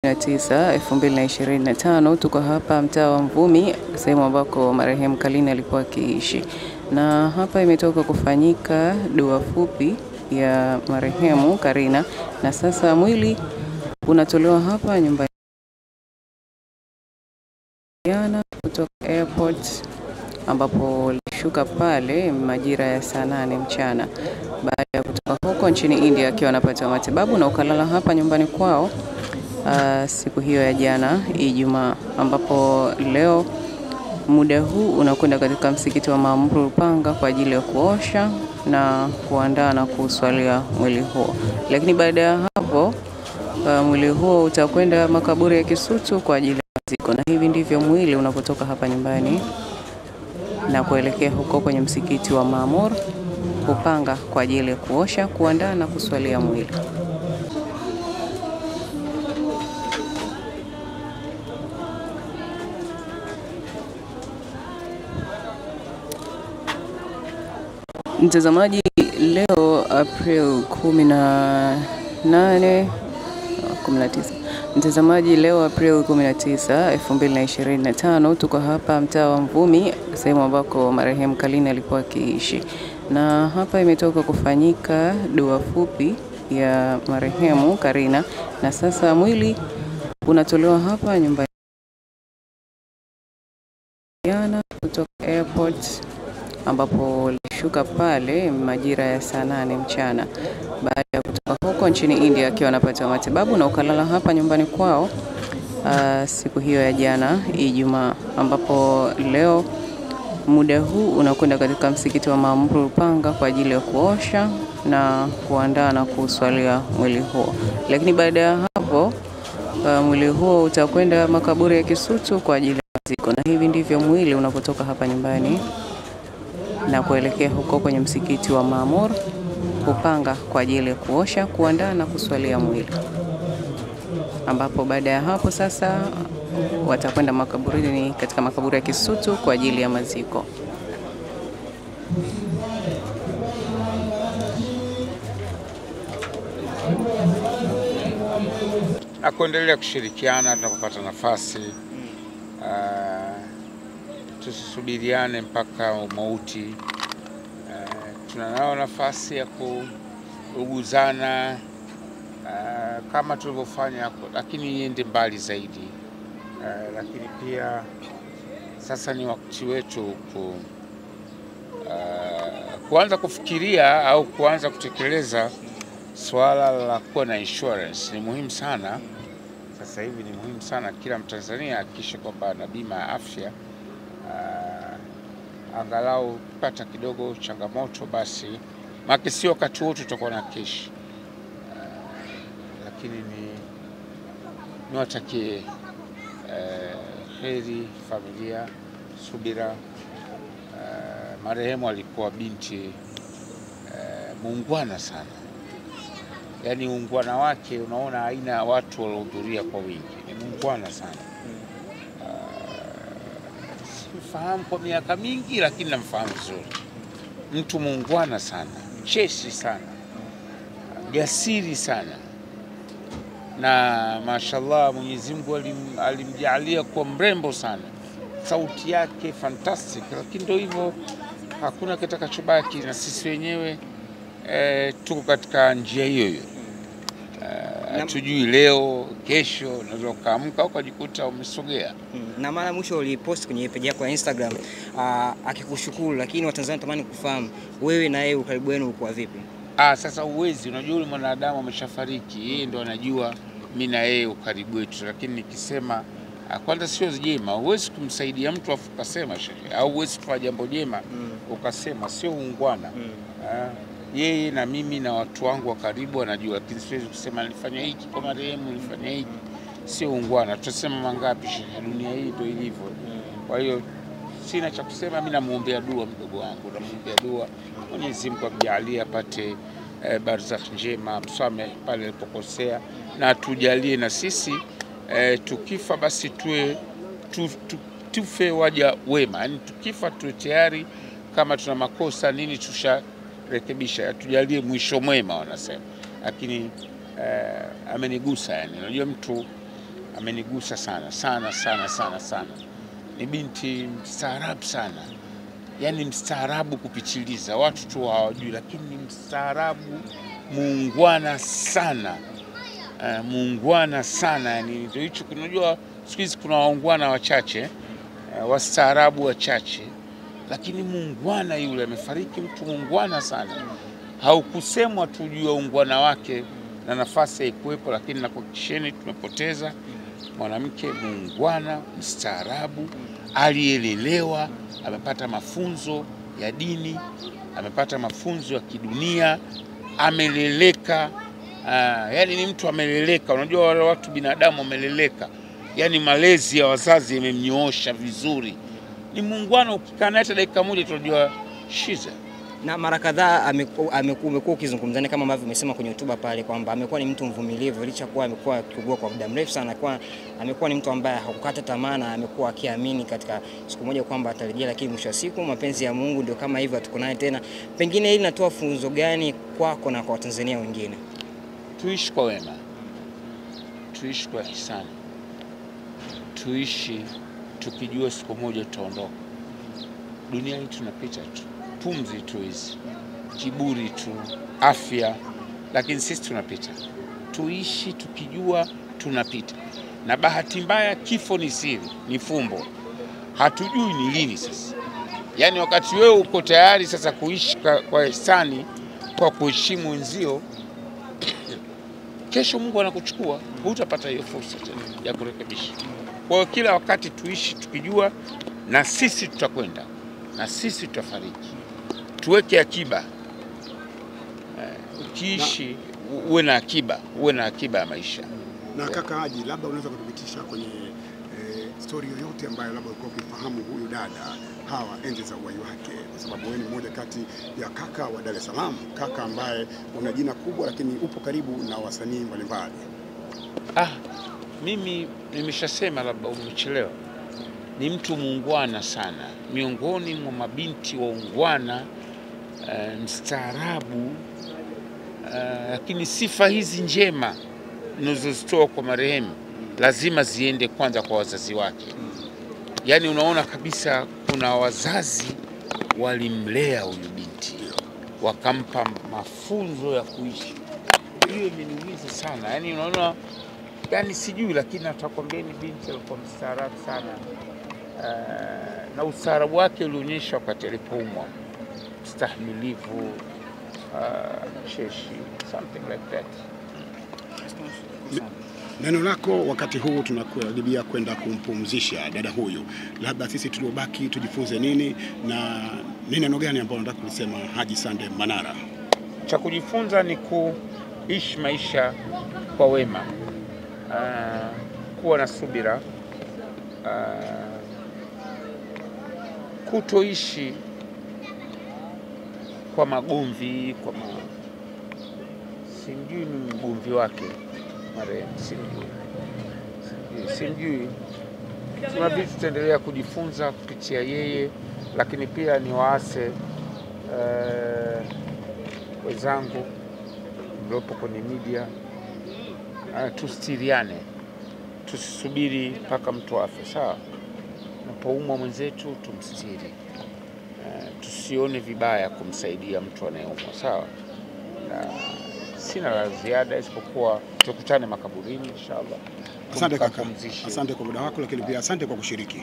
2025 tuko hapa mtaa wa Mvumi, sehemu ambako marehemu Kalini alikuwa akiishi, na hapa imetoka kufanyika dua fupi ya marehemu Karina, na sasa mwili unatolewa hapa nyumbani kutoka airport, ambapo alishuka pale majira ya saa 8 mchana baada ya kutoka huko nchini India akiwa anapata matibabu, na ukalala hapa nyumbani kwao siku hiyo ya jana Ijumaa, ambapo leo muda huu unakwenda katika msikiti wa Maamuru Upanga kwa ajili ya kuosha na kuandaa na kuswalia mwili huo. Lakini baada ya hapo mwili huo utakwenda makaburi ya Kisutu kwa ajili ya maziko, na hivi ndivyo mwili unapotoka hapa nyumbani na kuelekea huko kwenye msikiti wa Maamuru Upanga kwa ajili ya kuosha, kuandaa na kuswalia mwili. Mtazamaji, leo April 19 2025 tuko hapa mtaa wa Mvumi, sehemu ambako marehemu Kalini alikuwa akiishi, na hapa imetoka kufanyika dua fupi ya marehemu Karina, na sasa mwili unatolewa hapa nyumbani kutoka airport, ambapo alishuka pale majira ya saa 8 mchana baada ya kutoka huko nchini India akiwa anapata matibabu, na ukalala hapa nyumbani kwao siku hiyo ya jana Ijumaa, ambapo leo muda huu unakwenda katika msikiti wa Maamuru Upanga kwa ajili ya kuosha na kuandaa na kuswalia mwili huo. Lakini baada ya hapo mwili huo utakwenda makaburi ya Kisutu kwa ajili ya maziko, na hivi ndivyo mwili unapotoka hapa nyumbani na kuelekea huko kwenye msikiti wa Maamuru Upanga kwa ajili ya kuosha, kuandaa na kuswalia mwili, ambapo baada ya hapo sasa watakwenda makaburini katika makaburi ya Kisutu kwa ajili ya maziko. Na kuendelea kushirikiana tunapopata nafasi, tusisubiriane mpaka mauti. Tunanao nafasi ya kuuguzana kama tulivyofanya, lakini iende mbali zaidi. Lakini pia sasa ni wakati wetu kuanza kufikiria au kuanza kutekeleza swala la kuwa na insurance. Ni muhimu sana sasa hivi, ni muhimu sana kila Mtanzania hakikishe kwamba ana bima ya afya. Angalau pata kidogo changamoto, basi maana sio wakati wote tutakuwa na keshi. Lakini niwatakie heri familia, subira. Marehemu alikuwa binti muungwana sana, yaani uungwana wake unaona aina ya watu waliohudhuria kwa wingi, ni muungwana sana. Simfahamu kwa miaka mingi, lakini namfahamu vizuri. Mtu muungwana sana, mcheshi sana, jasiri sana, na mashallah Mwenyezi Mungu alimjalia kuwa mrembo sana. Sauti yake fantastic, lakini ndio hivyo, hakuna kitakachobaki, na sisi wenyewe tuko katika njia hiyo hiyo. Hatujui leo kesho unaweza kuamka ukajikuta umesogea. Na mara mwisho ulipost kwenye page yako ya Instagram akikushukuru, lakini Watanzania natamani kufahamu wewe na yeye ukaribu wenu uko vipi? Sasa uwezi, unajua yule mwanadamu ameshafariki, yeye ndo anajua mimi na yeye ukaribu wetu. Lakini nikisema kwanza sio jema, huwezi kumsaidia mtu afu ukasema shehe, au huwezi kufanya jambo jema ukasema, sio ungwana. Yeye na mimi na watu wangu wa karibu wanajua, lakini siwezi kusema nilifanya hiki kwa marehemu, nilifanya hiki, sio ungwana. Tutasema mangapi shehe, dunia hii ndio ilivyo. Kwa hiyo sina cha kusema, mimi namuombea dua mdogo wangu, namuombea dua Mwenyezi Mungu amjalie apate barzakh njema, msame pale alipokosea, na tujalie na sisi tukifa basi tufe waja wema, yani tukifa tuwe tayari, kama tuna makosa nini tusharekebisha, tujalie mwisho mwema wanasema. Lakini amenigusa, yani unajua mtu amenigusa sana sana sana sana sana. Ni binti mstaarabu sana, yani mstaarabu kupitiliza, watu tu hawajui, lakini ni mstaarabu, muungwana sana. Muungwana sana, yani ndio hicho. Unajua siku hizi kuna waungwana wachache, wastaarabu wachache, lakini muungwana yule. Amefariki mtu muungwana sana, haukusemwa tu juu ya uungwana wake na nafasi haikuwepo, lakini nakuhakikisheni tumepoteza mwanamke muungwana, mstaarabu, alielelewa, amepata mafunzo ya dini, amepata mafunzo ya kidunia, ameleleka. Yani ni mtu ameleleka. Unajua wale watu binadamu wameleleka, yani malezi ya wazazi yamemnyoosha vizuri. Ni muungwana, ukikaa naye dakika moja tunajua shiza. Na mara kadhaa umekuwa ukizungumzana kama ambavyo umesema kwenye hotuba pale kwamba amekuwa ni mtu mvumilivu, licha kuwa amekuwa akiugua kwa muda mrefu sana. Amekuwa ni mtu ambaye hakukata tamaa na amekuwa akiamini katika siku moja kwamba atarejea, lakini mwisho wa siku mapenzi ya Mungu ndio kama hivyo, tuko naye tena. Pengine hili linatoa funzo gani kwako na kwa Watanzania wengine? Tuishi kwa wema, tuishi kwa ihsani, tuishi tukijua siku moja tutaondoka. Dunia hii tunapita tu, pumzi tu hizi, kiburi tu, afya, lakini sisi tunapita. Tuishi tukijua tunapita. Na bahati mbaya kifo ni siri, ni fumbo, hatujui ni lini sasa. Yani wakati wewe uko tayari sasa kuishi kwa ihsani, kwa kuheshimu wenzio, kesho Mungu anakuchukua, hutapata hiyo fursa tena ya kurekebisha. Kwa hiyo kila wakati tuishi tukijua na sisi tutakwenda, na sisi tutafariki. Tuweke akiba. Ukiishi uwe na akiba, uwe na akiba ya maisha. Na kaka Haji, labda unaweza kuthibitisha kwenye story yoyote ambayo labda ulikuwa ukifahamu huyu dada Hawa enzi za uhai wake, kwa sababu wewe ni mmoja kati ya kaka wa Dar es Salaam, kaka ambaye una jina kubwa, lakini upo karibu na wasanii mbalimbali. Mimi nimeshasema, labda umechelewa. Ni mtu muungwana sana, miongoni mwa mabinti waungwana, mstaarabu, lakini sifa hizi njema ninazozitoa kwa marehemu lazima ziende kwanza kwa wazazi wake. Yani unaona kabisa kuna wazazi walimlea huyu binti, wakampa mafunzo ya kuishi. Hiyo imeniumiza sana. Yani unaona, yani sijui, lakini natakwambia ni binti alikuwa mstaarabu sana. Na ustaarabu wake ulionyesha wakati alipoumwa, mstahimilivu, cheshi, something like that. Neno lako wakati huu tunakaribia kwenda kumpumzisha dada huyu, labda sisi tuliobaki tujifunze nini, na ni neno gani ambalo nataka kusema Haji Sande Manara? Cha kujifunza ni kuishi maisha kwa wema, kuwa na subira, kutoishi kwa magomvi, simjui ni mgomvi wake marehemu, simjui. Tuna vitu tutaendelea kujifunza kupitia yeye, lakini pia ni waase wenzangu mliopo kwenye media, tustiriane, tusisubiri mpaka mtu afe. Sawa, unapoumwa mwenzetu tumstiri, tusione vibaya kumsaidia mtu anayeumwa. Sawa, sina la ziada isipokuwa tukutane makaburini inshallah. Asante kaka, asante kwa muda wako, lakini pia asante kwa kushiriki.